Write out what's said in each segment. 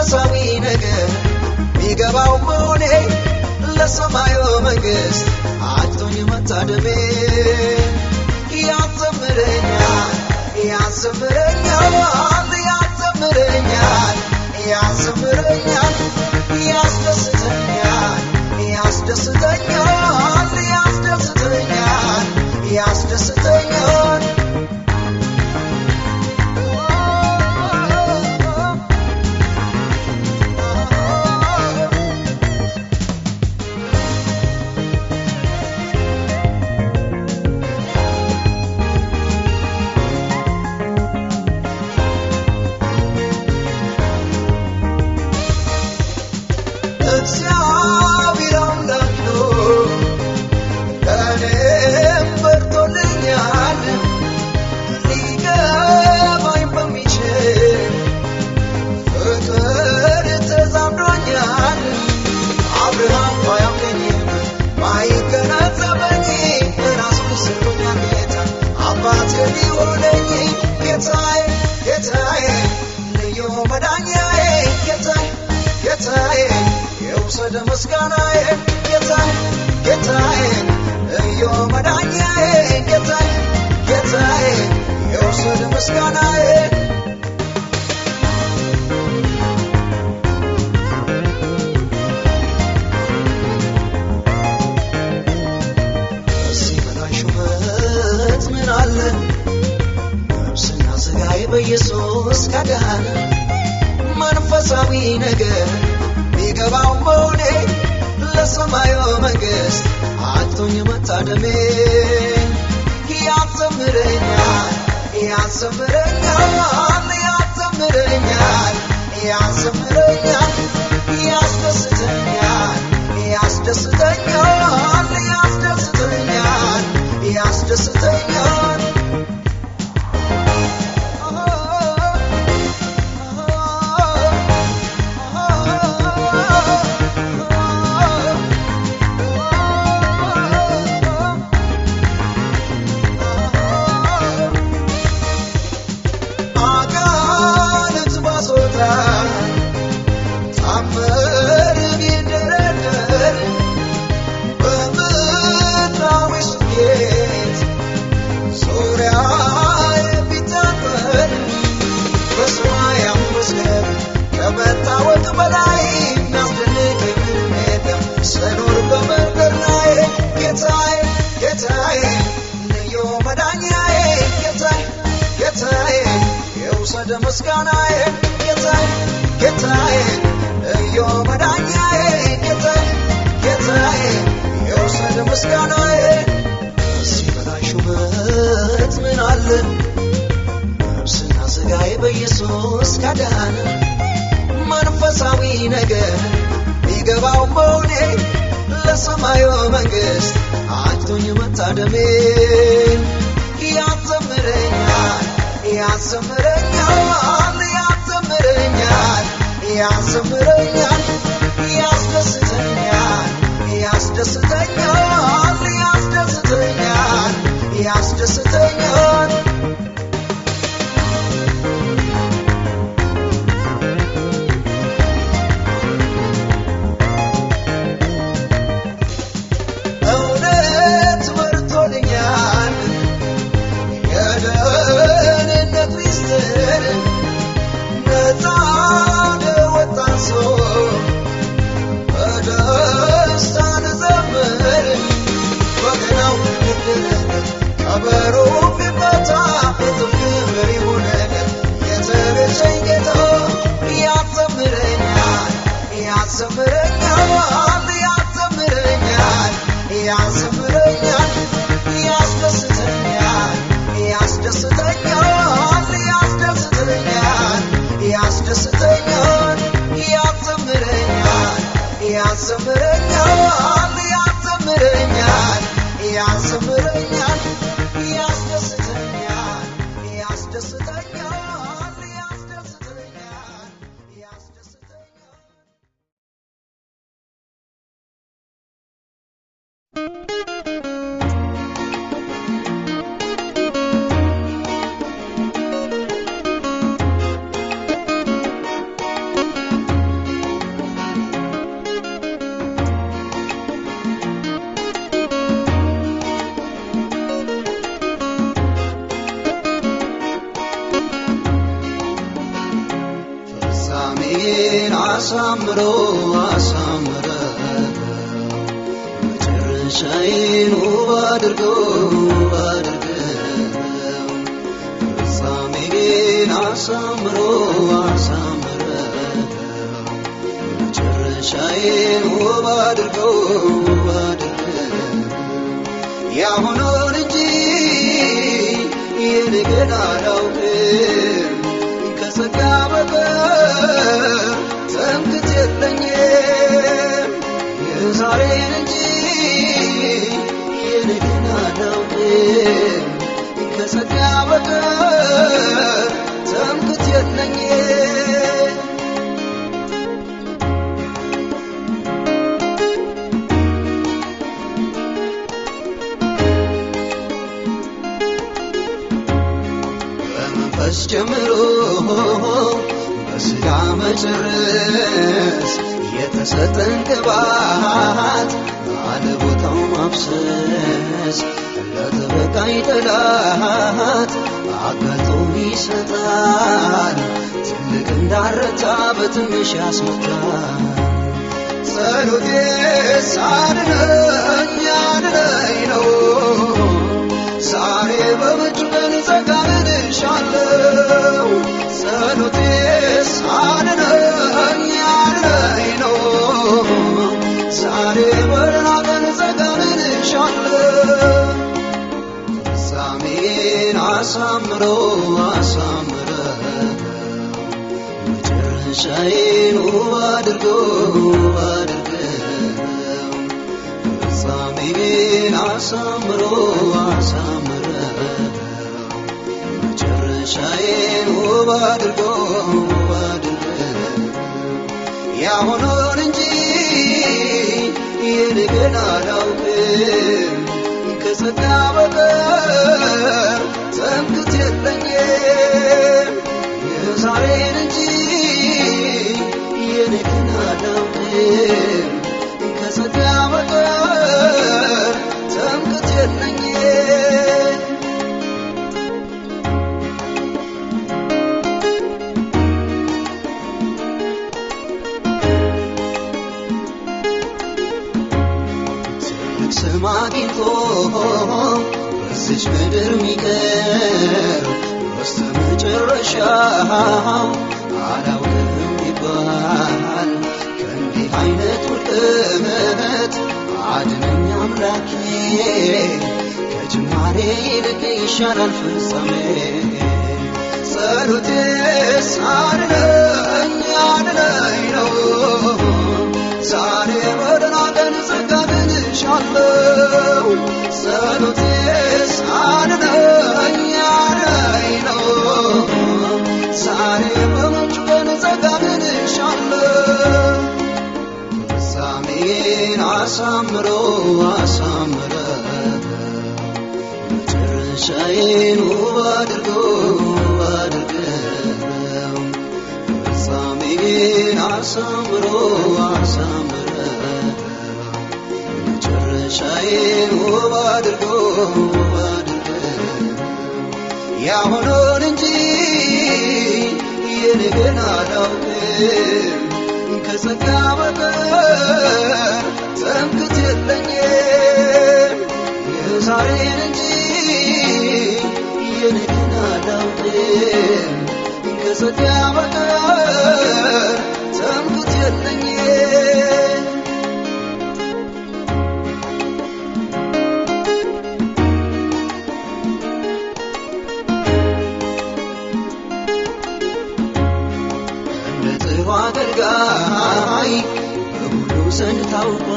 መንፈሳዊ ነገር ቢገባው መሆኔ ለሰማዩ መንግስት አጥቶኝ መታደሜ ያዘምረኛል ያዘምረኛል ያዘምረኛል ያዘምረኛል ያስደስተኛል ያስደስተኛል ያስደስተኛል ያስደስተኛል Muscanae, Getai, yo Madaniae, Getai, yo said Muscanae. Simon Schumann, Minale, Sinasai by Jesus, Kadana, Manfasawi Nagan. ቢገባው መሆኔ ለሰማዩ መንግስት አጥቶኝ መታደሜ ያዘምረኛል ያዘምረኛል ያዘምረኛል ያዘምረኛል ያስደስተኛል ያስደስተኛል ያስደስተኛል ያስደስተኛል Muscanae, Getai, yo Madaniae, Getai, yo said Muscanae. Simon Schumann, Minale, Sinasai by Jesus, Kadana, Manfasawi Nagan, Bigabao Mone, Lasamayo Mangus, Antonio Matadame, Yazamurenya. ያዘምረኛል ያዘምረኛል ያዘምረኛል ያስደስተኛል ያስደስተኛል ያስደስተኛል ያስደስተኛል አሳምሮ አሳምረ መጨረሻዬን ውብ አድርገው ፍጻሜዬን አሳምሮ አሳምረ መጨረሻዬን ውብ አድርገው ያሁኑን እንጂ የነገን አላውቅም ከጸጋ በቀር ትምክህት የለኝም የዛሬን እንጂ የነገን አላውቅም ከጸጋ በቀር ትምክህት የለኝም በመንፈስ ጀምሮ በሥጋ መጨረስ የተሰጠን ቅባት አለቦታው ማፍሰስ ለተበቃይ ጠላት አጋልጦ ይሰጣል ትልቅ እንዳረታ በትንሽ ያስመታል ጸሎቴስ አድነኝ አድነኝ ነው ዛሬ በምቹ ቀን ጸጋህን እሻለሁ ጸሎቴስ አድነኝ አድነኝ ነው ዛሬ በደህና ቀን ጸጋህን እሻለሁ ፍጻሜዬን አሳምሮ አሳምረ መጨረሻዬን ውብ አድርገው ፍጻሜዬን አሳምሮ አሳምረ መጨረሻዬን ውብ አድርገው ያሁኑን እንጂ የነገን አላውቅም ከጸጋ በቀር ትምክህት የለኝም የዛሬን እንጂ የነገን አላውቅም ከጸጋ በቀር ትምክህት የለኝም ስም አግኝቶ በዚች ምድር ሚቀር በስተ መጨረሻው አላውቅም ይባል ከእንዲህ አይነት ውድቀት አድነኝ አምላኬ ከጅማሬ ይልቅ ይሻላል ፍጻሜ ጸሎቴስ አድነኝ አድነኝ ነው ዛሬ በደህና ቀን ጸጋህን እሻለሁ ጸሎቴስ አድነኝ አድነኝ ነው ዛሬ በምቹ ቀን ጸጋህን እሻለሁ ፍጻሜዬን አሳምሮ አሳምረ መጨረሻዬን ውብ አድርገው ፍጻሜዬን አሳምሮ አሳምረ መጨረሻዬን ውብ አድርገው ያሁኑን እንጂ የነገን አላውቅም ከጸጋ በቀር ትምክህት የለኝም የዛሬን እንጂ የነገን አላውቅም ከጸጋ በቀር ትምክህት የለኝም አገልጋይ በሁሉ ዘንድ ታውቆ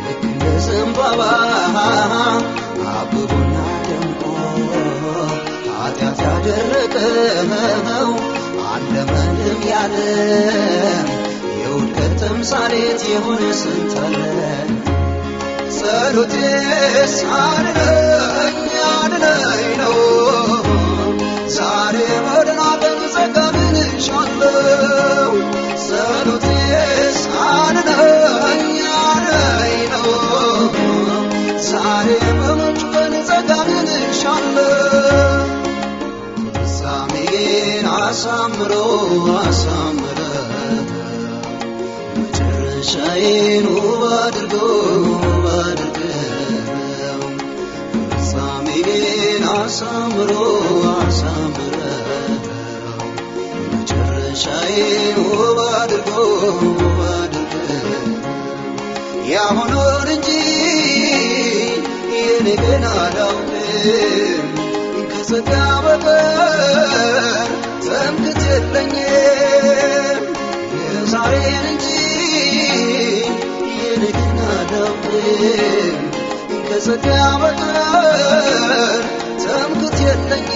ልክ እንደ ዘንባባ አብቦና ደምቆ ኃጢአት ያደረቀው አለመንም ያለ የውድቀት ተምሳሌት የሆነ ስንት አለ ጸሎቴስ አድነኝ አድነኝ ነው ዛሬ በደህና ቀን ጸጋህን እሻለሁ ጸሎቴስ አድነኝ አድነኝ ነው ዛሬ በምቹ ቀን ጸጋህን እሻለሁ ፍጻሜዬን አሳምሮ አሳምረ መጨረሻዬን ውብ አድርገው ፍጻሜዬን አሳምረው መጨረሻዬን ውብ አድርገው ያሁኑን እንጂ የነገን አላውቅም ከጸጋ በቀር ትምክህት የለኝም የዛሬን እንጂ የነገን አላውቅም ከጸጋ በቀር ትምክህት የለኝም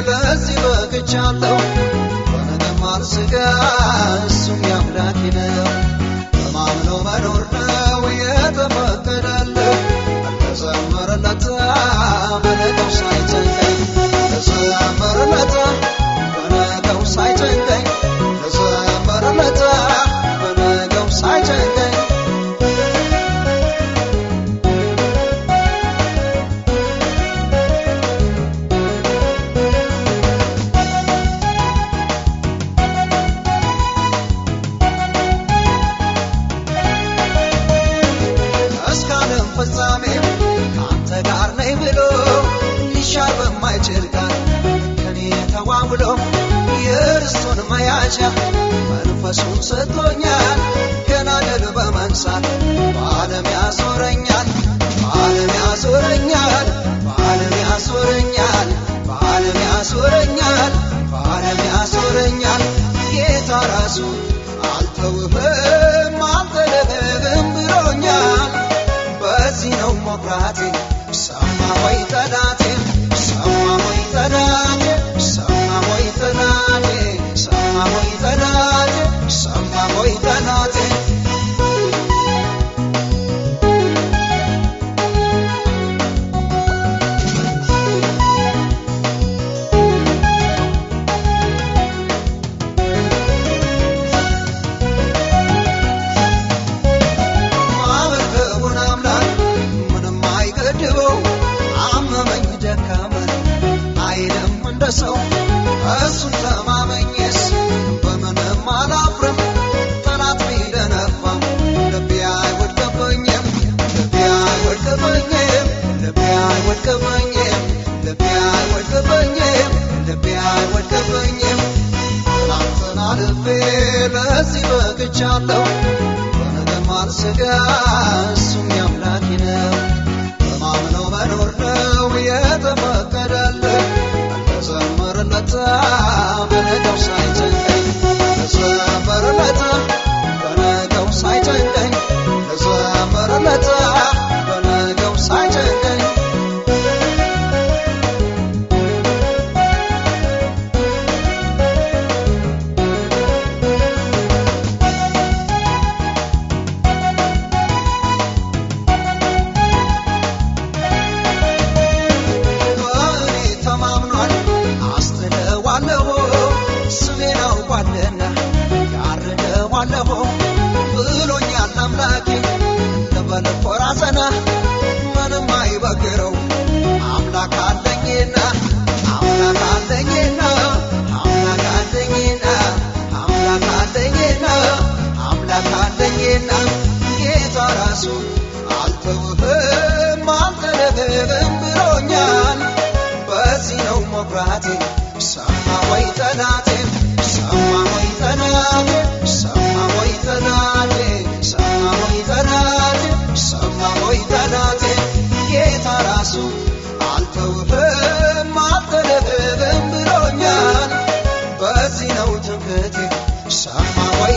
ለዚህ በቅቻለሁ በነገም አልስጋ እሱም ያምላኬ ነው በማምነው መኖር ነው የተፈቀደልህ አልተዘመረለት በነገው ሳይጨንቀኝ ተዘመረለት በነገው ሳይጨንቀኝ ተዘመረለት በነገው ሳይጨንቀኝ ከአንተ ጋር ነኝ ብሎ ሊሻር በማይችል ቃል ከኔ ተዋውሎ የርስቱን መያዣ መንፈሱን ሰጥቶኛል ገና ድል በመንሳት በዓለም ያዞረኛል በዓለም ያዞረኛል በዓለም ያዞረኛል በዓለም ያዞረኛል በዓለም ያዞረኛል ጌታ ራሱ አልተውህም አልተለህም ብሎኛል በዚህ ነው መኩራቴ ሰማ ወይ ጠላቴ ሰማ ወይ ጠላቴ ሰማ ወይ ጠላቴ ሰማ ወይ ጠላቴ ሰማ ወይ ጠላቴ ሰው እሱን ተማመኝስ በምንም አላፍርም ጠላት ቢደነፋም ልቤ አይወድቅብኝም ልቤ አይወድቅብኝም ልቤ አይወድቅብኝም ልቤ አይወድቅብኝም ልቤ አይወድቅብኝም ትናንትና ልቤ ለዚህ በቅቻለሁ በነገም አልስጋ እሱም ያምላኬ ነው በማምነው መኖር ነው የተፈቀደልህ ተዘመረለት በነገው ሳይጨንቀኝ ተዘመረለት በነገው ሳይጨንቀኝ ተዘመረለት በነገው ሳይጨንቀኝ ብሎኛል አምላኬ ለበለኮራዘና ምንም አይበግረው አምላክ አለኝና አምላክ አለኝና አምላክ አለኝና አምላክ አለኝና አምላክ አለኝና ጌታ ራሱ አልተውህም አልተለህም ብሎኛል በዚህ ነው መኩራቴ ሰማ ወይ ጠላቴ ሰማ ወይ ጠላቴ ሰማ ወይ ጠላቴ ሰማ ወይ ጠላቴ ሰማ ወይ ጠላቴ ጌታ ራሱ አልተውህም አልተለህም ብሎኛል በዚህ ነው ትምክህቴ ሰማ ወይ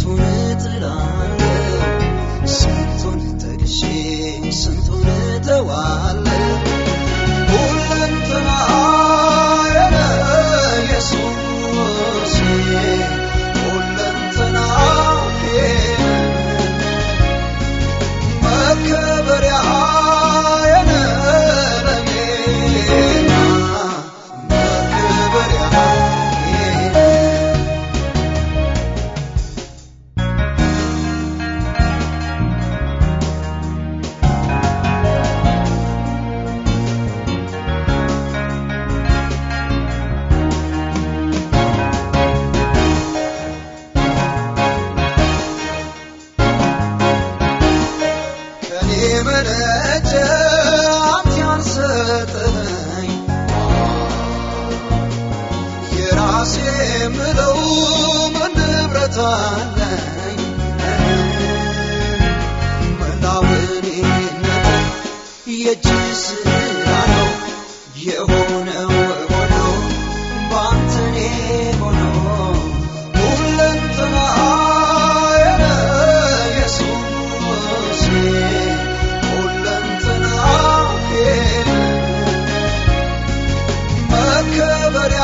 የቱን እጥላለሁ ስንቱን ተግሼ ስንቱን እተዋለሁ ሁለንተናዬ ኢየሱስ ሁለንተናዬ መከበሪያዬ ለኔ የራሴ ምለው ምን ንብረት አለኝ መላውኔነት የእጅ ስራ ነው የሆነው ሆኖ ባንተ እኔ ሆኖ ሁለንተናዬ ኢየሱስ ሁለንተናዬ መከበሪያ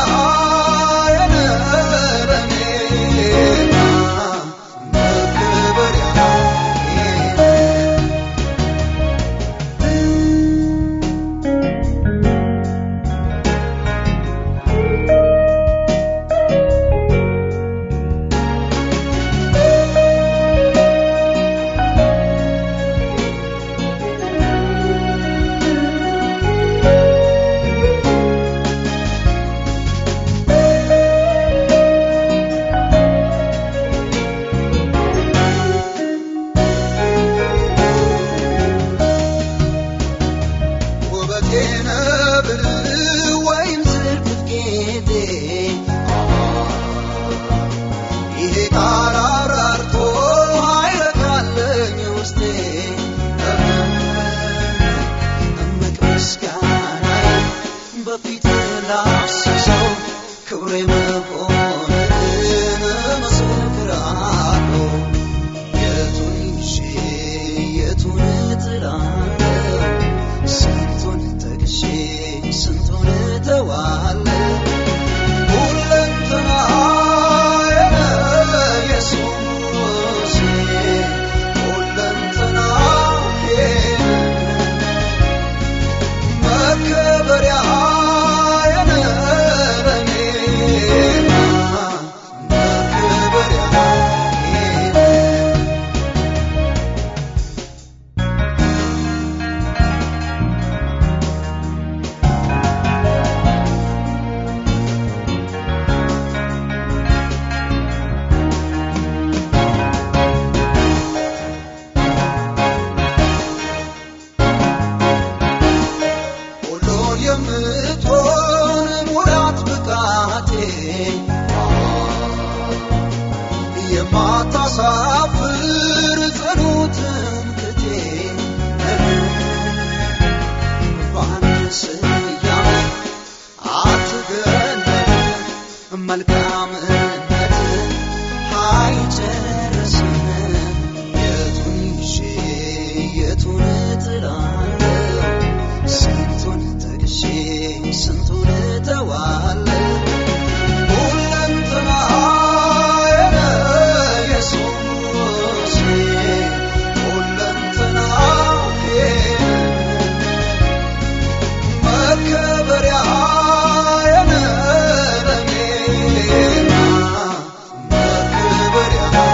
በፊት ላፍስሰው ክብሬ መሆንህን እመሰክራለሁ የቱን ይዤ የቱን እጥላለሁ ስንቱን ተግሼ ስንቱን እተዋለሁ ሁለንተናዬ ኢየሱስ ሁለንተናዬ መከበሪያ የምትሆን ሙላት ብቃቴ የማታሳፍር ጽኑ ትምክህቴ በአንድ ስያሜ አትገለጥ መልካምነት አይጨርስም የቱን ይዤ የቱን እጥላለሁ ስንቱን ተግሼ ስንቱን እተዋለሁ ሁለንተናዬ ኢየሱስ ሁለንተናዬ መከበሪያዬ ለኔ መከበሪያዬ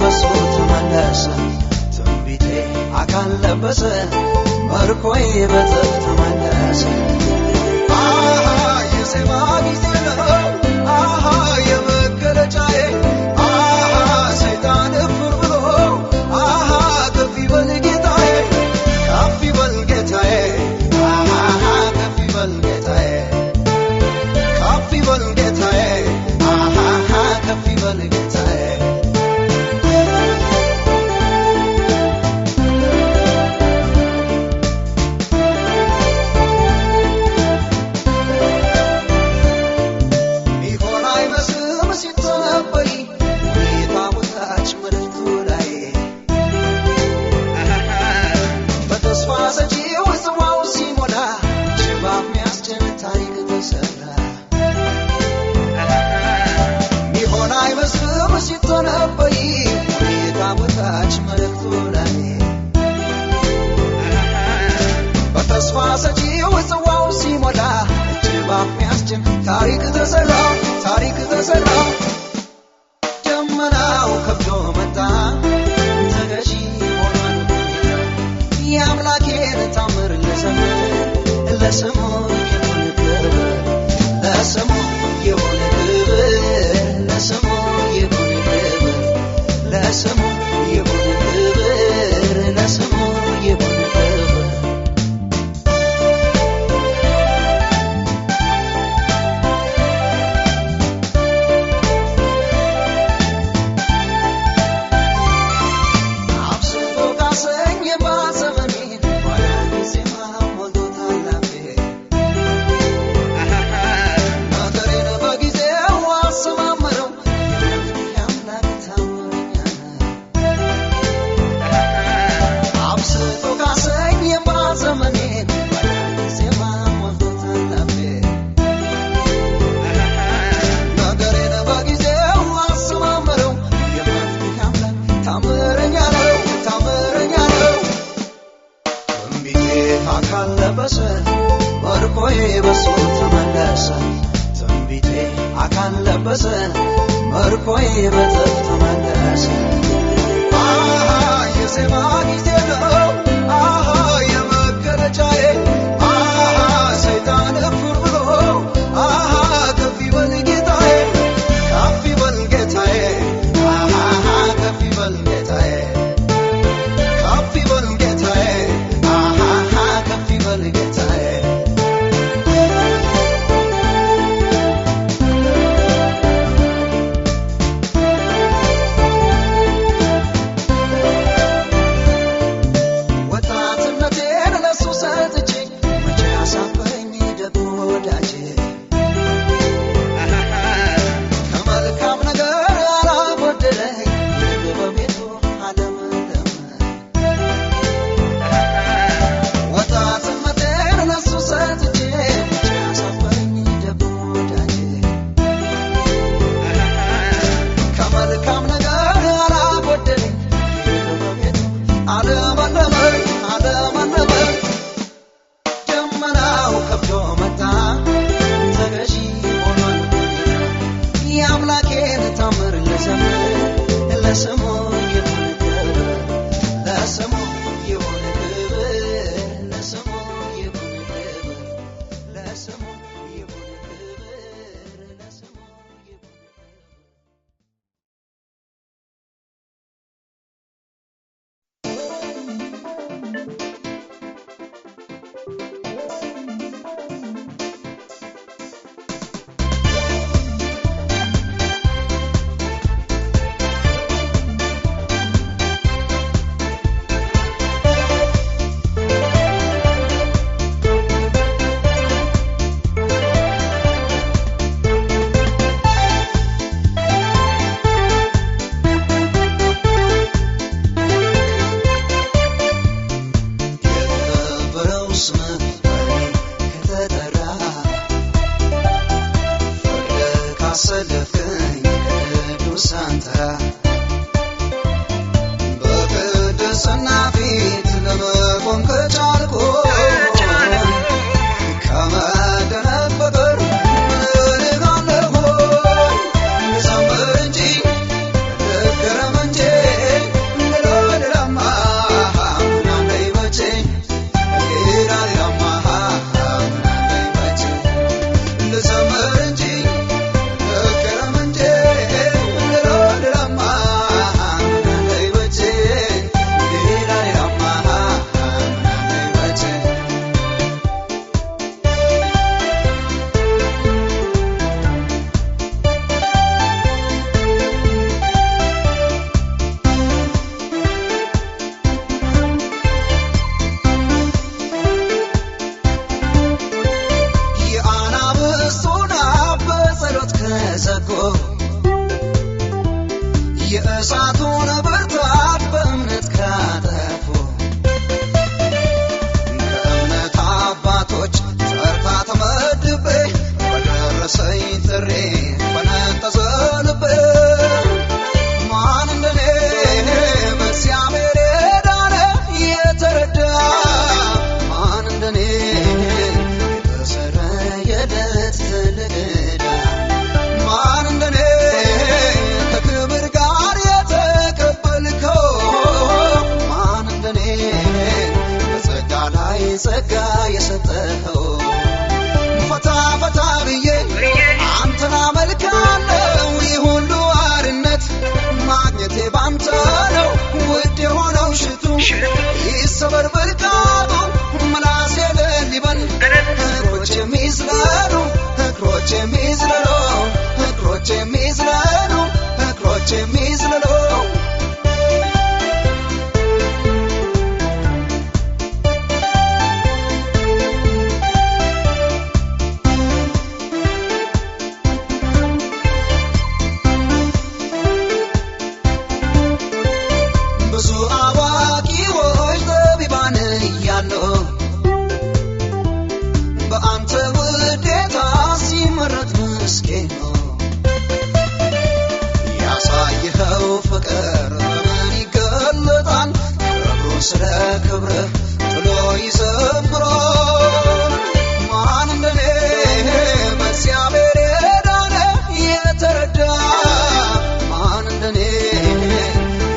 በሱ ተመለሰ ትንቢቴ አካል ለበሰ መርኮዬ በጥፍ ተመለሰ የዜማ ጊዜ ነው የመገለጫዬ ሰይጣን እፍር ብሎ ከፍ ይበል ጌታዬ ከፍ ይበል ጌታዬ ከፍ ይበል ጌታዬ ከፍ ይበል ጌታዬ ከፍ ይበል ጌታዬ ሚሆን አይመስልም ሲተነበይ የታቦታች መልእክቱ ላይ በተስፋ ሰጪው ጽዋው ሲሞላ ሽባብ ሚያስችል ታሪክ ተሰራ ሚሆን አይመስልም ሲተነበይ የታቦታች መልእክቱ ላይ በተስፋ ሰጪው ጽዋው ሲሞላ ሽባብ ሚያስችል ታሪክ ተሰራ ታሪክ ተሰራ ደመናው ከብዶ መጣ ተገዢ ሆኗል የአምላኬን ታምር ልዘምር ለስሙ ይሁን ክብር ለስሙ ይሁን ክብር ለስሙ ይሁን ክብር ለስሙ ይሁን ክብር ለስሙ ይሁን ክብር አካል ለበሰ መርኮዬ በሱ ተመለሰ ትንቢቴ አካል ለበሰ መርኮዬ በጥፍ ተመለሰ የዜማ ጊዜ ነው የመገለጫዬ ሰይጣን እፍር ብሎ ከፍ ይበል ጌታዬ ከፍ ይበል ጌታዬ ከፍ ይበል ጌታዬ ከፍ ይበል ጌታዬ ከፍ ይበል ጌታዬ ወጣትነቴን ለሱ ሰጥቼ መቼ አሳፈረኝ ደግሞ ወዳጄ ከመልካም ነገር አላጎደለኝ በቤቱ አለመለመ ወጣትነቴን ለሱ ሰጥቼ መቼ አሳፈረኝ ደግሞ ወዳጄ ከመልካም ነገር አላጎደለኝ በቤቱ አለመለመኝ አለመለመኝ ደመናው ከብዶ መጣ ተገዢ ሆኗል የአምላኬን ታምር ልዘምር ለስሙ ይሁን ክብር ለስሙ ይሁን ክብር ለስሙ ይሁን ክብር ለስሙ ይሁን ክብር ለስሙ ይሁን የከበረው ስምህ በኔ ከተጠራ ፍርድ ካሰለፍከኝ ቅዱሳን ተራ በቅድስና ፊት ለመቆም ከቻልኩ ከመደነቅ በቀር ምን እልሃለሁ? ልዘምር እንጂ ልገረም እንጂ የሚዝለሉ እግሮች የሚዝለሉ እግሮች የሚዝለሉ ብዙ አዋቂዎች ጠቢባን እያሉ በአንተ ውዴታ ሲመረጥ ምስኪን ነው። ያሳየኸው ፍቅር በምን ይገለጣል? ክብሩ ስለ ክብርህ ጥሎ ይዘምራል። ማን እንደኔ በእግዚአብሔር የዳነ የተረዳ? ማን እንደኔ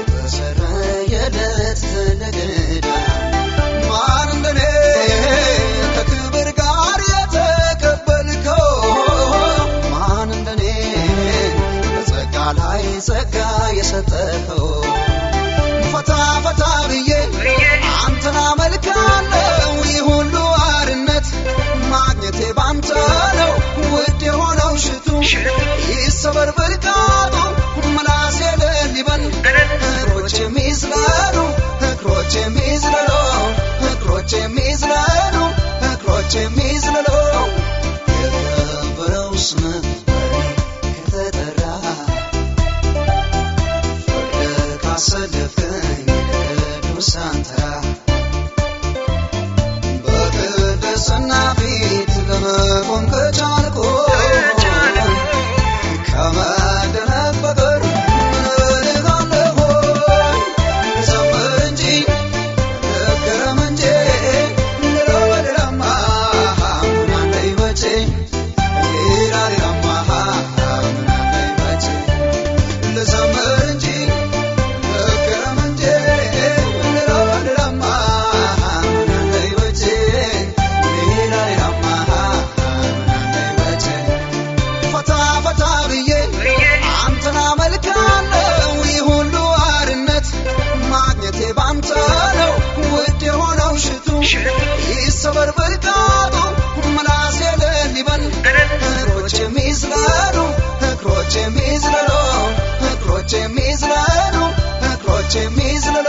የተሰረየለት ትልቅ ዕዳ? ማን እንደኔ ከክብር ጋር የተቀበልከው? ማን እንደኔ በጸጋ ላይ ጸጋ የሰጠኸው? ፈታ ፈታ ብዬ አንተን አመልካለሁ። ይህ ሁሉ አርነት ማግኘቴ ባንተ ነው። ውድ የሆነው ሽቱ ይሰበር ብልቃጡ ምላሴ እልል ይበል። እግሮች የሚዝለሉ እግሮች የሚዝለሉ እግሮች የሚዝለሉ እግሮች የሚዝለሉ የከበረው ስምህ በእኔ ከተጠራ ፍርድ ካሰለፍከኝ ቅዱሳን ተራ በቅድስና ፊት ለመቆም ከቻልኩ ከመደነቅ በቀር ምን እልሃለሁ? ልዘምር እንጂ ልገረም እንጂ ልለወልለማ ምን አለኝ መቼ ሌላ ሌላማ ምን አለኝ መቼ? ልዘምር እንጂ ልገረም እንጂ ልለወልለማ ምን አለኝ መቼ ሌላ ሌላማ ምን አለኝ መቼ? ፈታ ፈታ ብዬ አንተን አመልካለሁ። ይህ ሁሉ አርነት ማግኘቴ ባንተ ነው። ውድ የሆነው ሽቱ ይሰበር ብልቃጡ ምላሴ እልል ይበል። እግሮች የሚዝለሉ እግሮች የሚዝለሉ እግሮች የሚዝለሉ እግሮች የሚዝለሉ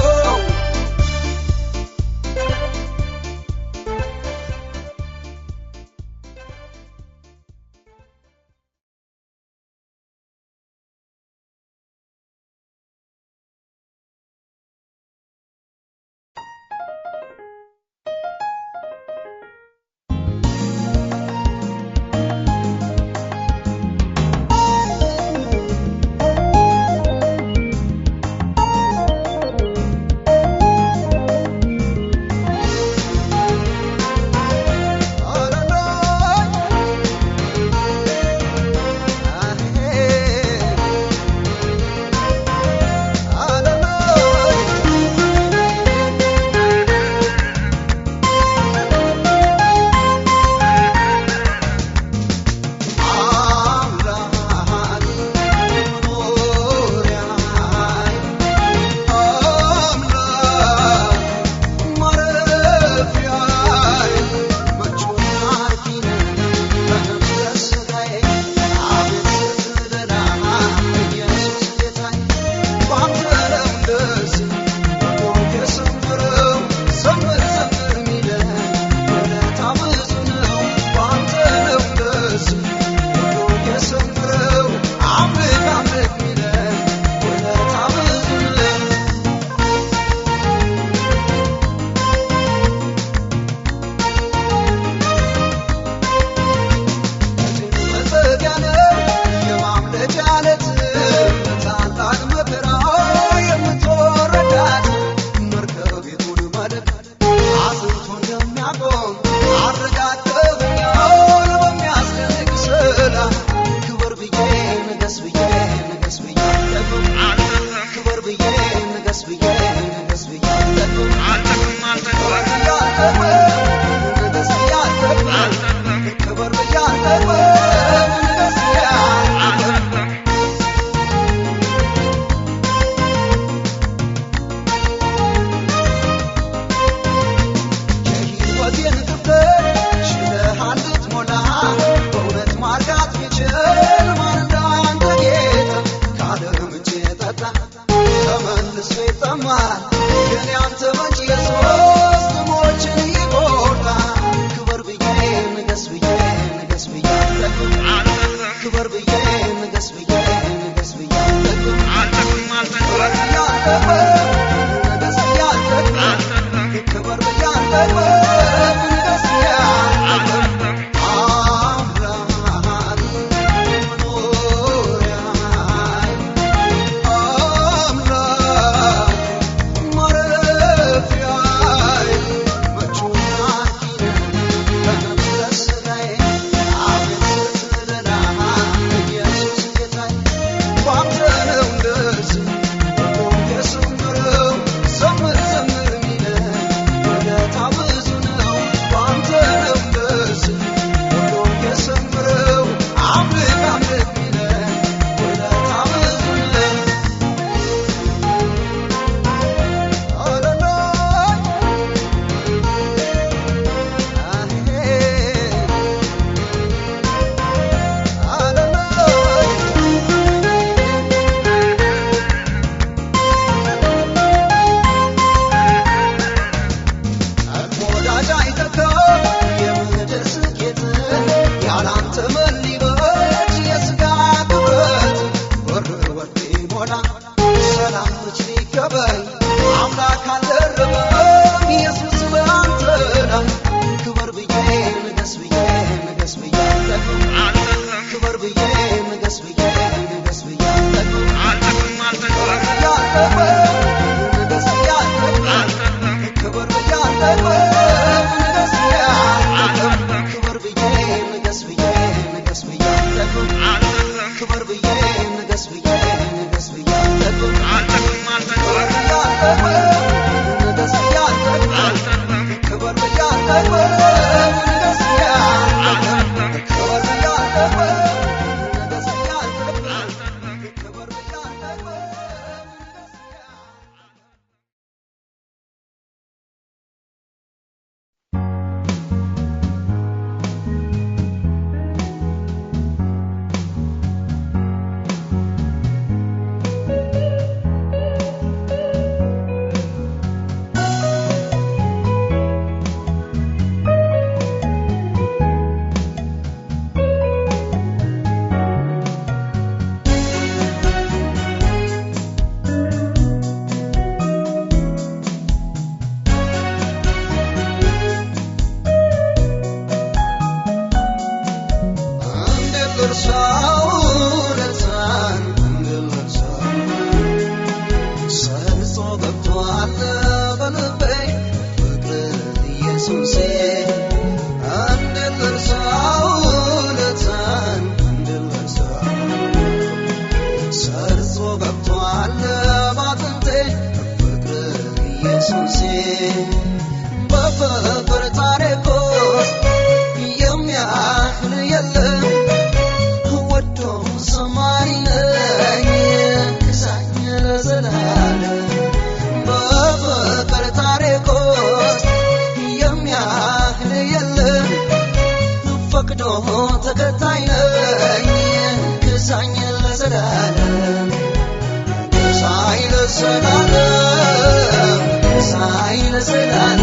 Silence,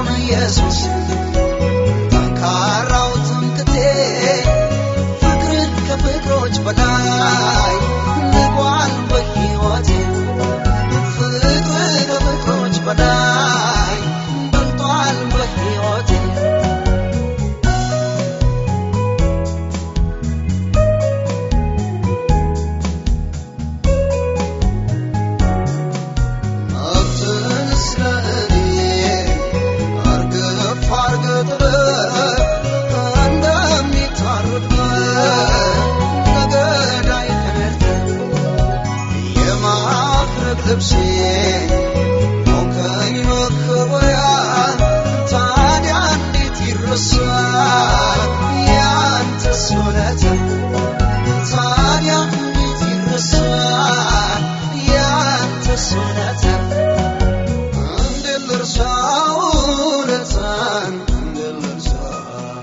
ይሁን ኢየሱስ ጠንካራው ትምክህቴ ፍቅር ከፍቅሮች በላይ ንጓል በሕይወቴ ፍቅር ከፍቅሮች በላይ በልጧል በሕይወቴ ልብሴ ሞከኝ መከበያ ታዲያ እንዴት ይረሳል ያንተስ ውለታ ታዲያ እንዴት ይረሳል ያንተስ ውለታ እንዴት ልርሳው ውለታን እንዴት ልርሳው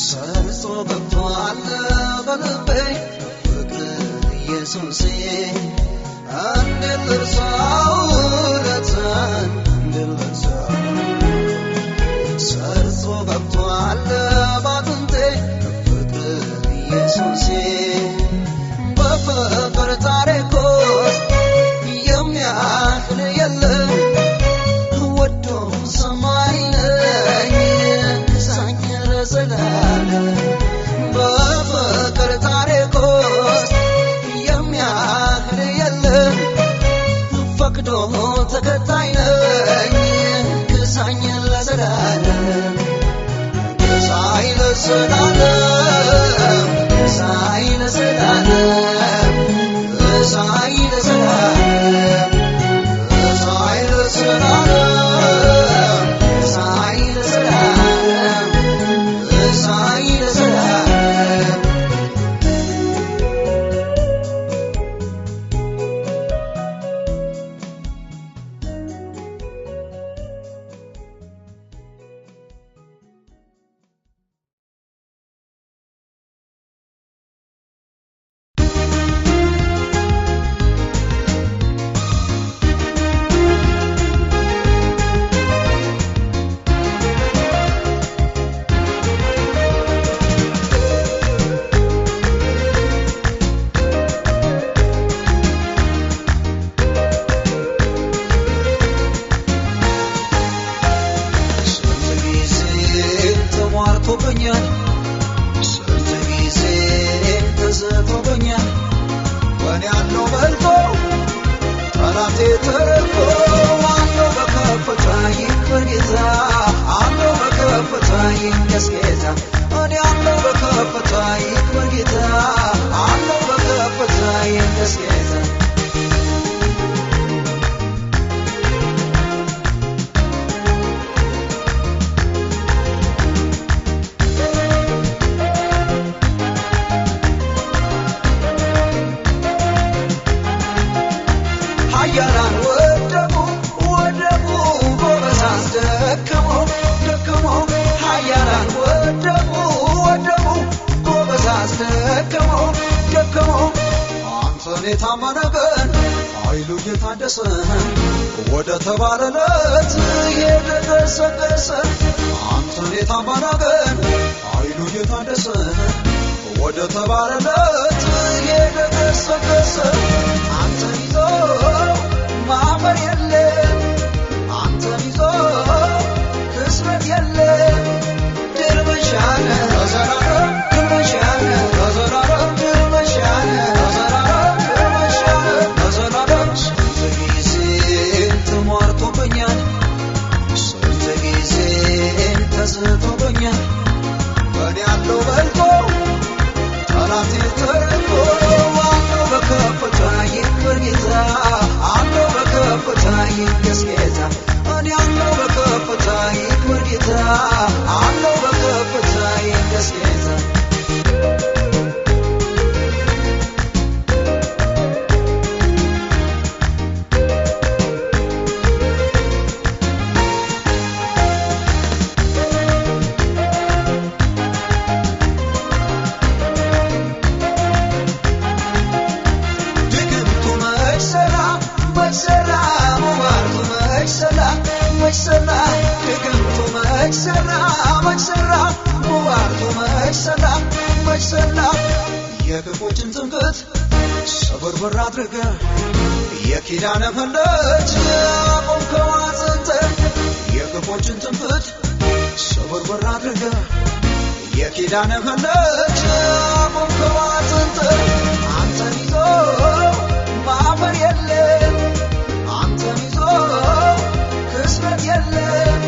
ሰርጾ ገብቶአል በልቤ ፍቅር ኢየሱሴ እንዴት ልርሳው ውለታን እንዴት ልርሳው ሰርጾ ገብቶአል ባጥንቴ ፍቅር ኢየሱሴ በፍቅር ታሪክ ውስጥ የሚያህል የለም ወዶ ሰማይ ነኝ ክሳኝ ለዘላለም በፍቅር ታሪክ ውስጥ የሚያህል የለም ፈቅዶ ተከታይ ነኝ ክሳኝ ለዘላለም ክሳኝ ለዘላለም ክሳኝ ለዘላለም ክሳኝ ለዘላለም ክሳኝ ለዘላለም ክሳኝ ለዘላለም ክሳኝ ለዘላለም ስንት ጊዜ ተዘቶብኛል ወኔ ያለው በልቶ ጠላቴ ተረፎ አለው በከፍታ ይክበር ጌታ አለው በከፍታ ይንገስ ጌታ ወኔ ያለው በከፍታ ይክበር ጌታ አለው በከፍታ ይንገስ ጌታ ኃያላን ወደቁ ወደቁ ጎበዛዝ ደከሙ ደከሙ ኃያላን ወደቁ ወደቁ ጎበዛዝ ደከሙ ደከሙ አንተን የታመነ ግን ኃይሉ እየታደሰ ወደ ተባለለት የገሰገሰ አንተን የታመነ ግን ኃይሉ እየታደሰ ወደ ተባለለት የገሰገሰ አንተን ይዞ ማፈር የለም አንተን ይዞ ክስረት የለም ድል መሻነ ለዘላለም ድል መሻነ ለዘላለም ድል መሻነ ለዘላለም ድል መሻነ ለዘላለም ስንት ጊዜ ተሟርቶብኛል ስንት ጊዜ ተዝቶብኛል በኔ ያለው በልጦ ጠላቴ ተረፎ አለው በከፍታ ይክበር ጌታ አለው በከፍታ ይንገስ ጌታ እኔ አለው በከፍታ ይክበር ጌታ አለው በከፍታ ይንገስ ጌታ ድግምቱ መች ሰራ ሟርቱ መች ሰራ የክፎችን ትምክህት ሰበርበር አድርገህ የኪዳነ ምህረት አቆምከው አጽንተህ የክፎችን ትምክህት ሰበርበር አድርገህ የኪዳነ ምህረት አቆምከው አጽንተህ አንተን ይዞ ማፈር የለም አንተን ይዞ ክስረት የለም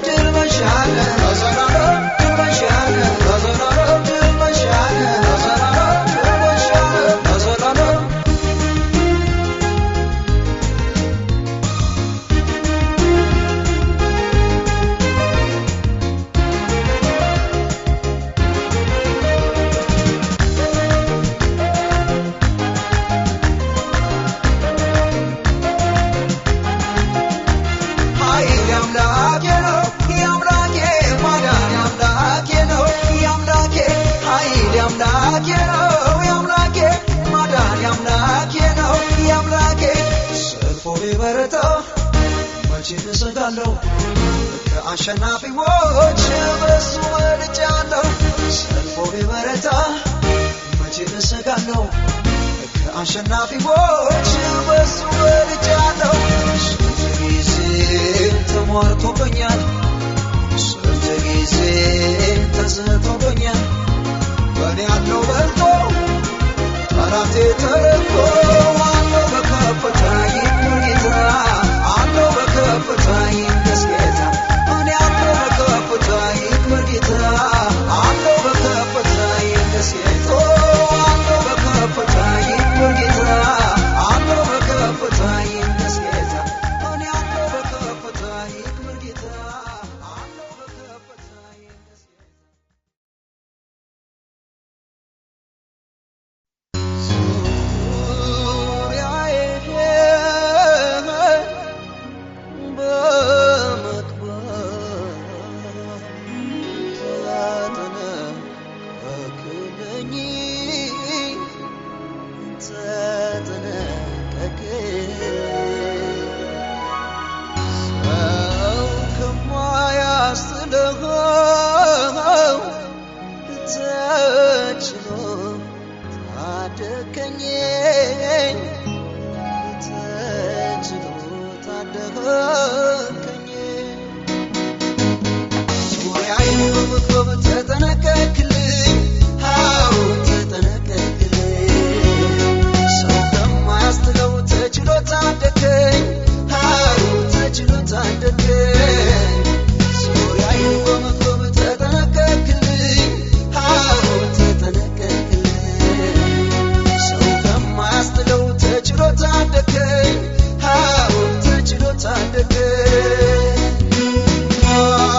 ድል መሻለ ተዘራረብ ድል መሻለ ተዘራረብ ድል መሻለ ተዘራረብ ድል መሻለ ተዘራረብ በረታ መቼ ተሰጋለሁ ከአሸናፊዎች በሱ ወድጃለሁ ሰልፎ በረታ መቼ ተሰጋለሁ ከአሸናፊዎች በሱ ወድጃለሁ ስንት ጊዜ ተሟርቶብኛል ስንት ጊዜ ተዘቶብኛል በኔ ያለው በልጦ ጠላቴ ተረግጦ አለው በከፍታ ይኩሪታ አለው በከፍታ ይመስገታ እኔ አለው በከፍታ ይኩሪታ አለው በከፍታ ይመስገታ አለው በከፍታ ይኩሪታ አለው በከፍታ ይመስገታ እኔ አለው በከፍታ ይኩሪታ አለው በከፍታ ይመስገታ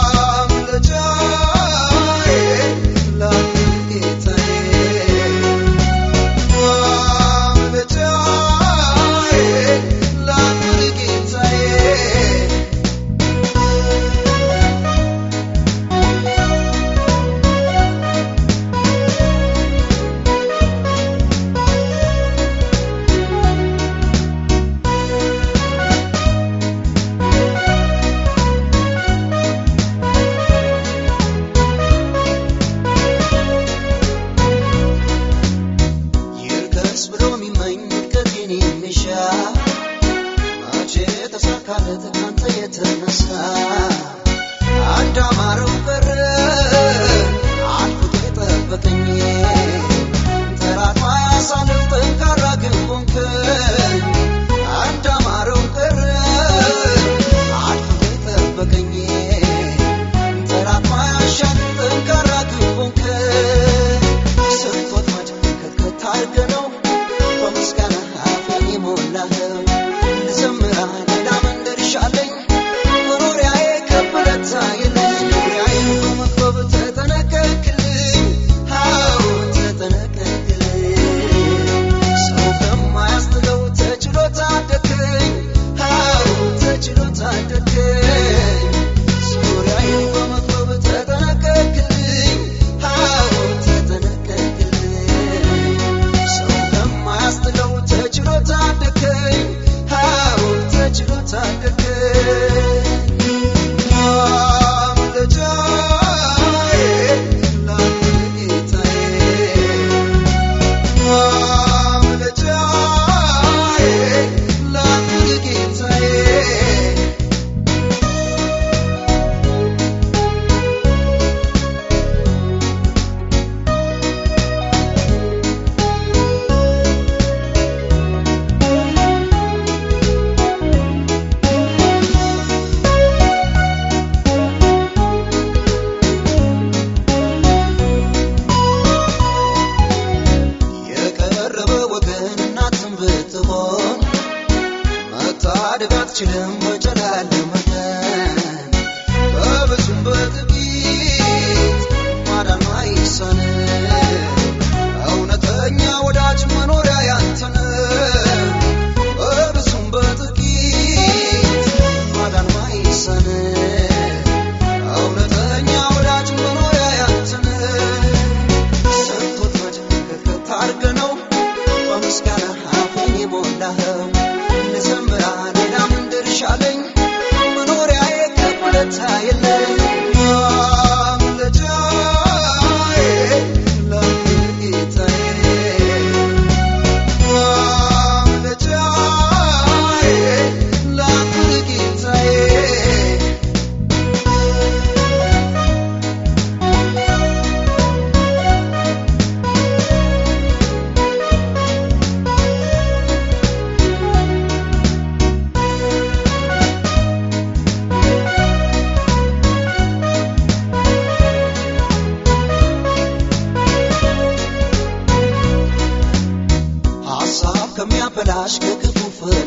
I'm the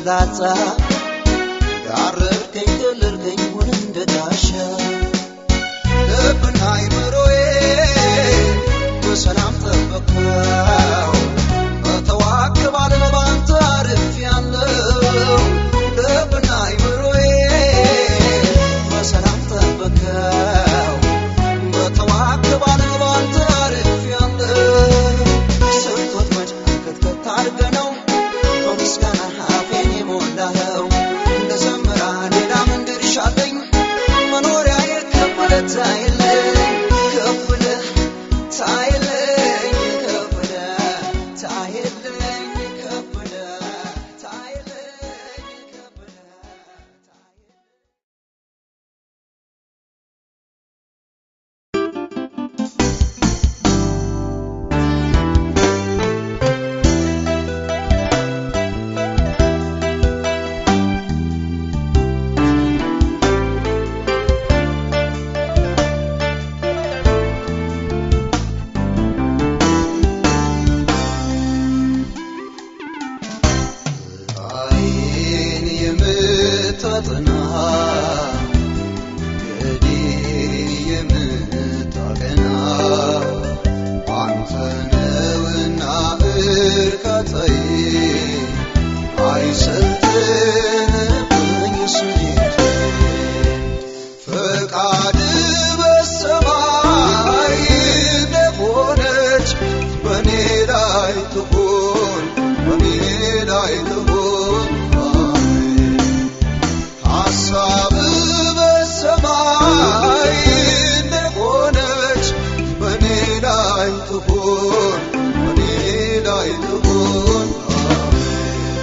ፍላጻ ጋረድከኝ ክልልከኝ ሆነ እንደጋሻ ልብና አይምሮዬ በሰላም ጠበቅከው በተዋክብ ዓለም ባንተ አርፌያለሁ ልብና አይምሮዬ በሰላም ጠበቅከው በተዋክብ ዓለም ባንተ አርፌያለሁ ስንቶት መድከት አድርገነው በምስጋና አፌን የሞላኸው እንደዘምራ ሌላ ምን ድርሻ አለኝ መኖሪያዬ ከፍ ብለህ ታይልኝ ከፍ ብለህ ታይልኝ ከፍ ብለህ ታይልኝ ከፍ ብለህ ታይልኝ ከፍ ብለህ አይን የምታጠና ገዴን የምታቀና አንተ ነውና እርካታዬ አይሰልጥንብኝ ስሜቴ ፈቃድ በሰማይ እንደሆነች በኔ ላይ ትሁን በኔ ላይ ትሁን አሜን ሐሳብ በሰማይ እንደሆነች በኔ ላይ ትሁን በኔ ላይ ትሁን አሜን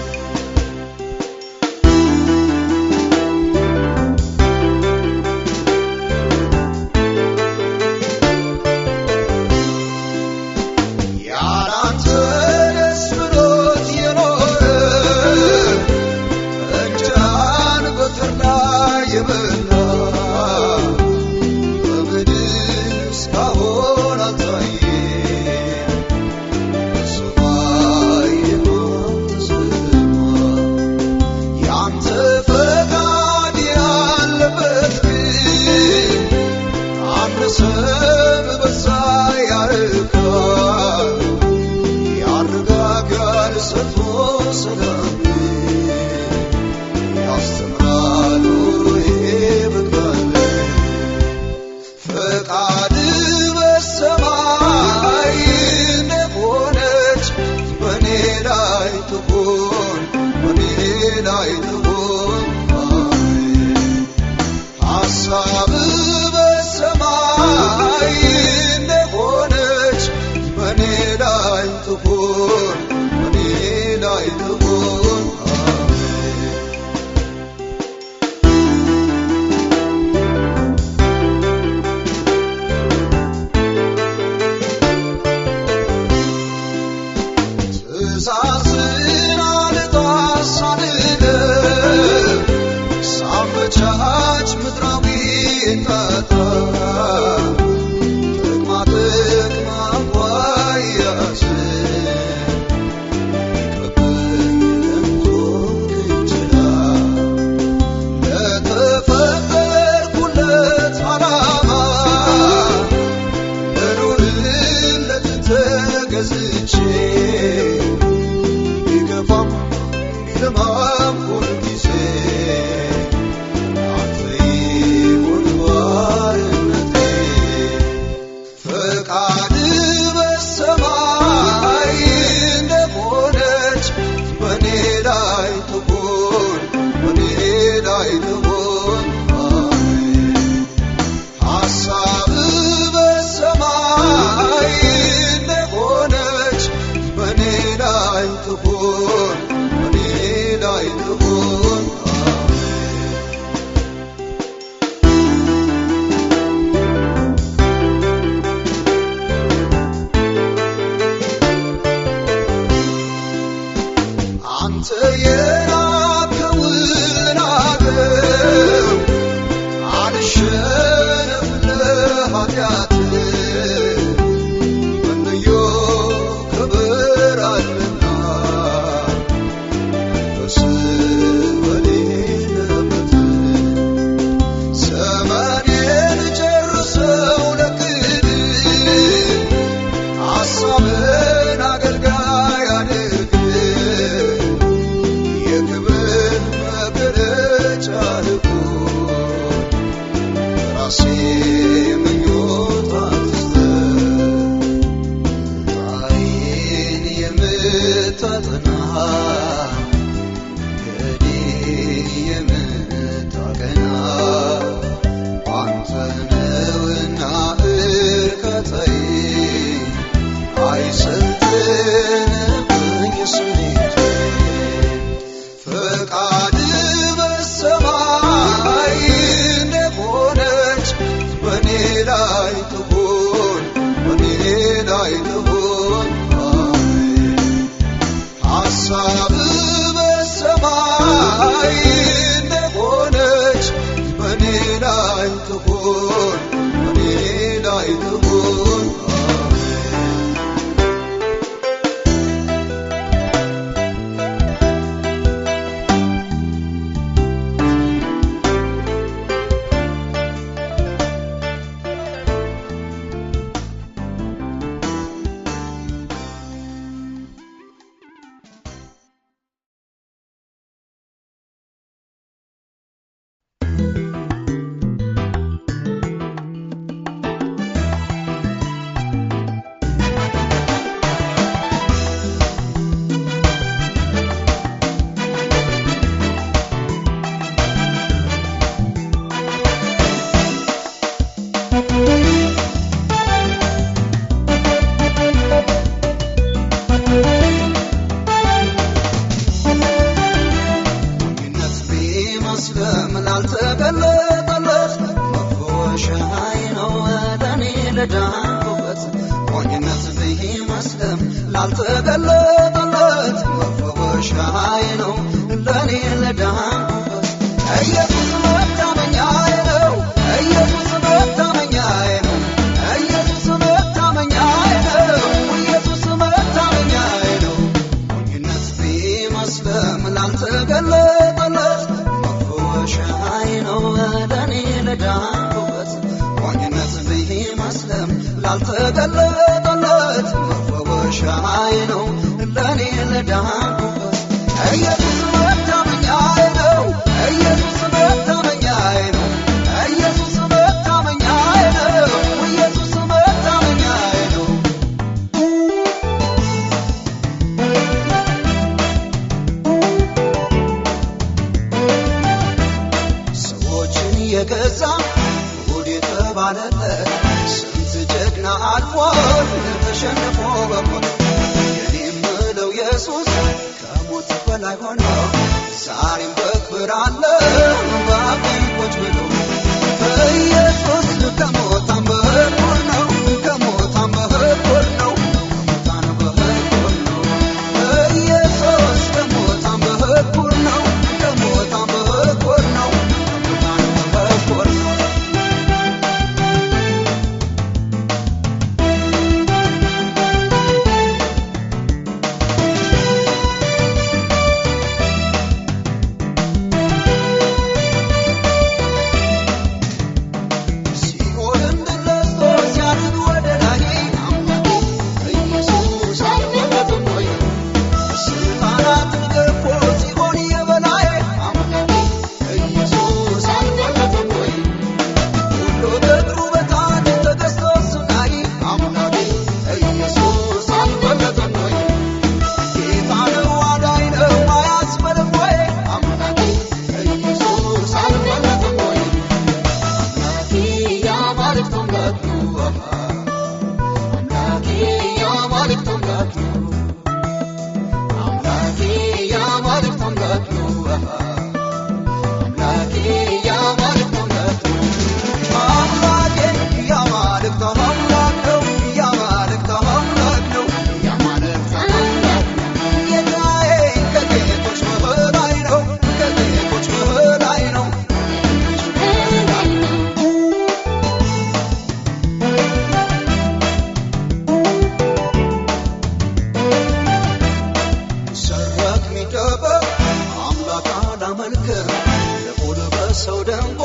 ሰው ደንቆ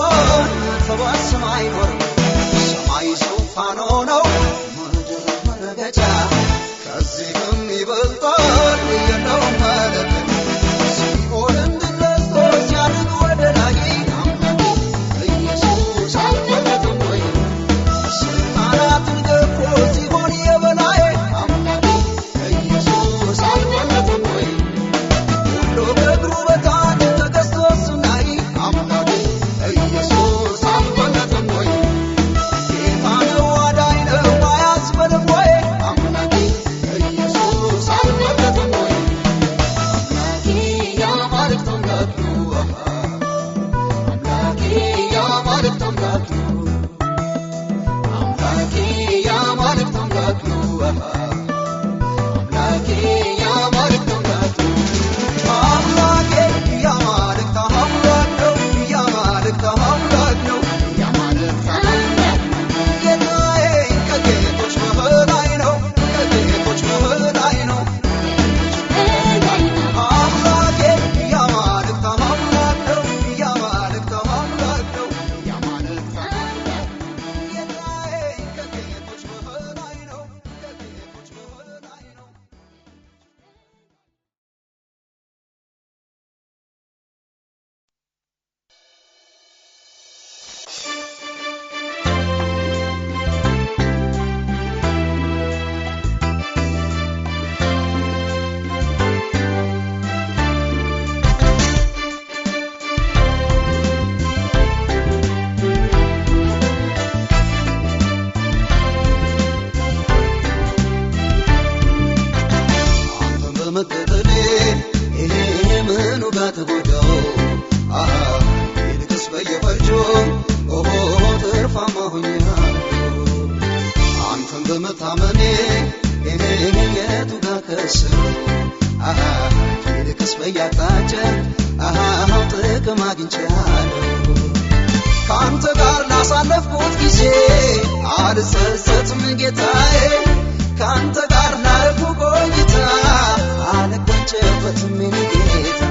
አምላክ ነው አምላኬ ያማልክት አምላክ ነው አምላኬ ያማልክት አምላክ ነው ያማልክት አምላክ ነው ያማልክት አምላክ ነው ጌታዬ ከጌቶች በላይ ነው ከጌቶች በላይ ነው አምላኬ ያማልክት አምላክ ነው ያማልክት አምላክ ነው ያማልክት አምላክ ነው ጌታዬ ከጌቶች በላይ ነው ከጌቶች በላይ ነው አንተን በመከተሌ ይሄ ምኑ ጋር ተጎዳው ይልቅስ በየፈርጆ ትርፋማ ሆኛለሁ አንተን በመታመኔ ይሄ የቱ ጋር ከስረው ይልቅስ በያቅጣጫው ጥቅም አግኝቻለሁ ካንተ ጋር ላሳለፍኩት ጊዜ አልጸጸትም ጌታዬ ካንተ ጋር ላረኩ ቆይታ አልቆጨበትም ጌታ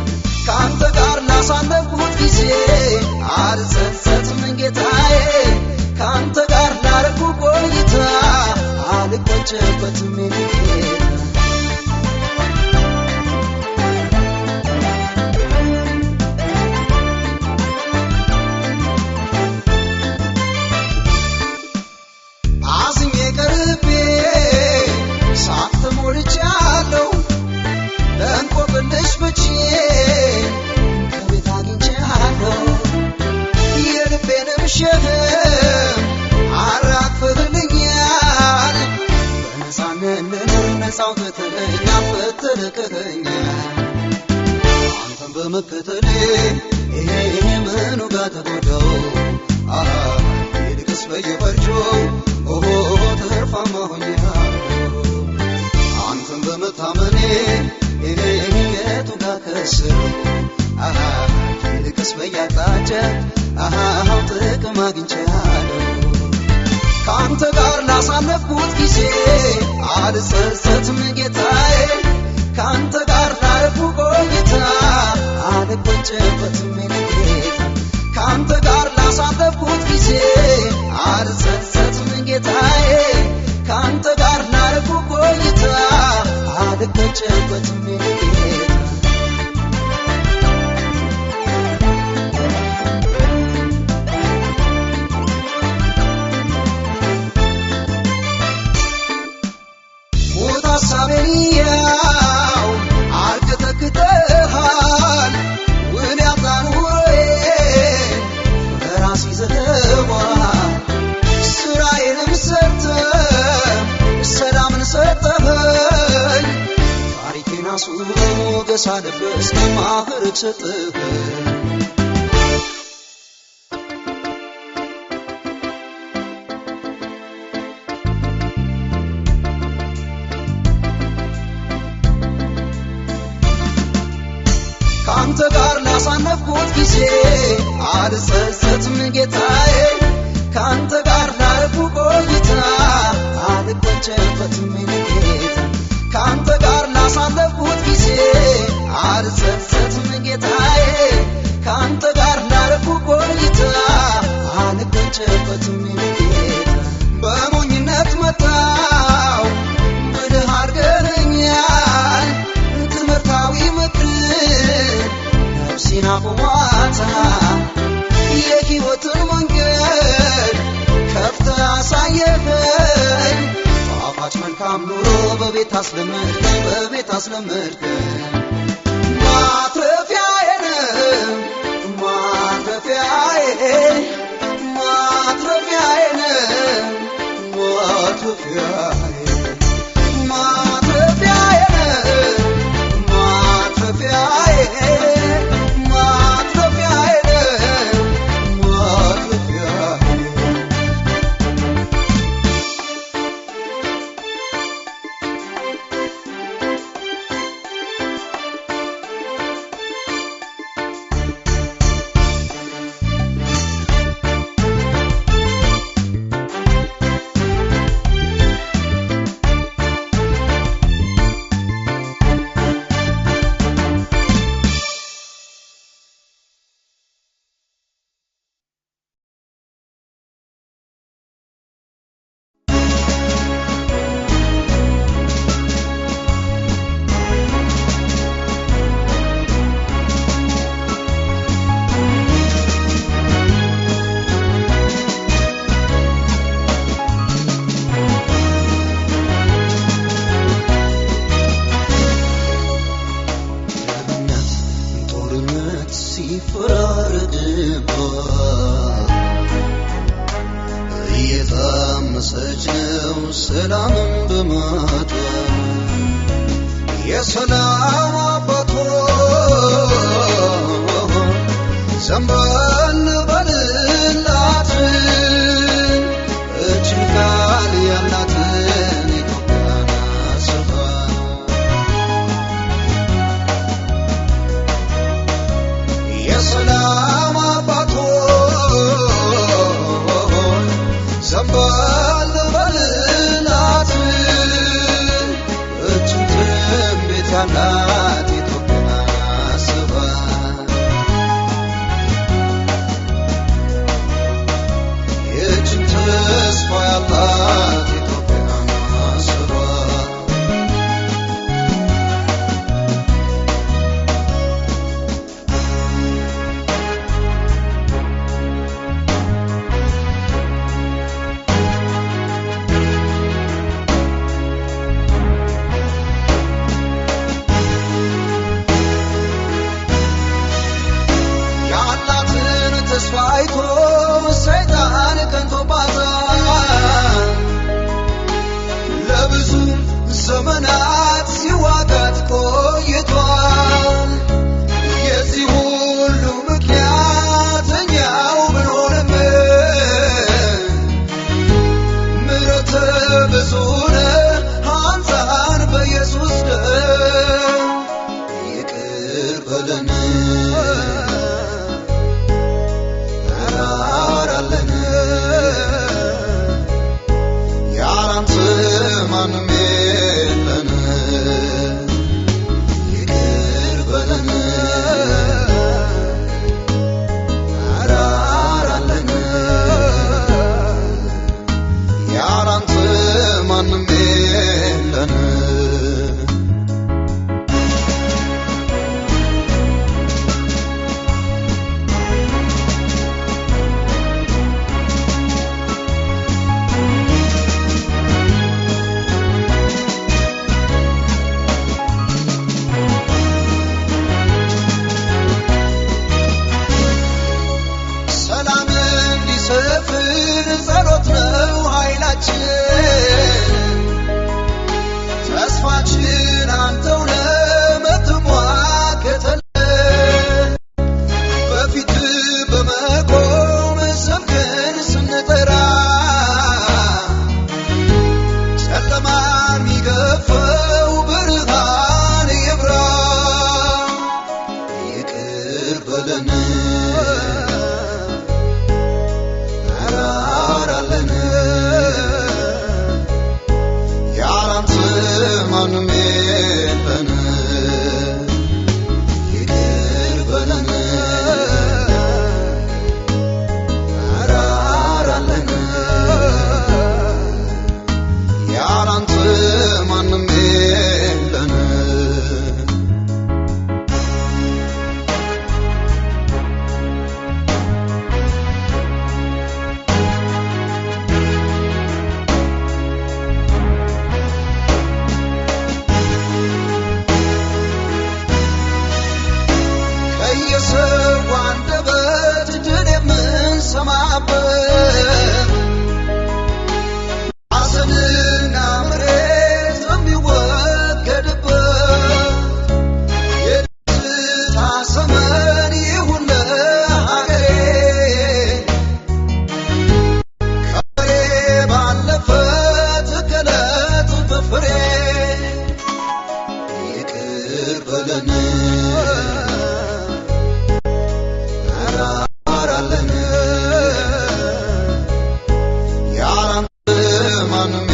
ካንተ ጋር ላሳለፍኩት ጊዜ አልጸጸትም ጌታዬ ካንተ ጋር ላረኩ ቆይታ አልቆጨበትም ጌታ አዝኜ ቀርቤ ሳቅ ተሞልቻለሁ ለእንቆቅልሽ ብቼ ከቤት አግኝቻለሁ የልቤንም ሸክም አራግፈህልኛል በነፃነት ነፃ አውጥተኸኛል ፈትለከኸኛል አንተን በመከተሌ ይሄ ምኑ ጋር ተጎዳው ይልቅስ በየፈርጆ ትርፋማ ሆኛለሁ አንተን በመታመኔ ይሄ የቱ ጋር ከስረው ይልቅስ በያቅጣጫው ጥቅም አግኝቻለሁ ካንተ ጋር ላሳለፍኩት ጊዜ አልጸጸትም ጌታዬ ካንተ ጋር ላረኩ ቆይታ አልቆጨበትም ጌታ ካንተ ጋር ላሳለፍኩት ጊዜ አልጸጸትም ጌታዬ ካንተ ጋር ላረኩ ቆይታ አልቆጨበትም ጌታ ሞት ሐሳቤን ያው አርክተክተሃል ውን ያጣኑሬን በራስ ይዘኸዋል ስራዬንም ሰርተህ ሰላምን ሰጠኸኝ ታሪኬን አስውበህ ሞገስ አለበስከኝ ማዕረግ ሰጠኸኝ ካንተ ጋር ላሳለፍኩት ጊዜ አልጸጸትም ጌታዬ ካንተ ጋር ላረኩ ቆይታ አልቆጨበትም ጌታ ካንተ ጋር ላሳለፍኩት ጊዜ አልጸጸትም ጌታዬ ካንተ ጋር ላረኩ ቆይታ አልቆጨበትም ጌታ በሞኝነት መጣው ብልህ አድርገኸኛል ትምህርታዊ ምክር ነፍሴን አቁሟታል የሕይወትን መንገድ ከፍተህ አሳየኸኝ ጣፋጭ መልካም ኑሮ በቤት አስለመድከኝ ማትረፊያዬ ነህ ማትረፊያዬ ማትረፊያዬ ነህ ማትረፊያዬ ማትረፊያዬ ነህ ማትረፊያዬ ማትረፊያዬ ነህ ማትረፊያዬ እየታመሰች ነው ሰላምን በማጣት የሰላም አባት ዘንበል በልላት እጅን ቃል ያላትን ኢትዮጵያን አስባ የሰላም አባት ዘንበል በልላት እጅን ትንቢት ያላት ኢትዮጵያን አስባ ተስፋ ያላት ኢትዮጵያን አስባ ያላትን ተስፋ አይቶ ሰይጣን ከንቶባታል ለብዙ ዘመናት ሲዋጋት ቆይቷል። የዚህ ሁሉ ምክንያት እኛው ብንሆንም ምሕረት ብዙ ነው አንሳን በኢየሱስ ደም ይቅር በለን ማንም የለን ይቅር በለን አራራለን ያላንተ ማንም የለን ጸሎት ነው ኃይላችን ተስፋችን አንተው ለምትሟገተን በፊት በመቆም ስምህን ስንጠራ ጨለማ የሚገፈው ብርሃን ይብራ ይቅር በለን ማንም የለን ይቅር በለን አራራለን ያላንተ ማንም የለን የሰው አንደበት ድል የምንሰማበት ሐዘንና ምሬት የሚወገድበት የደስታ ዘመን ይሁን ለሀገሬ ከበሬ ባለፈ ትገለጥ በፍሬ ይቅር በለን ያላንተ ማንም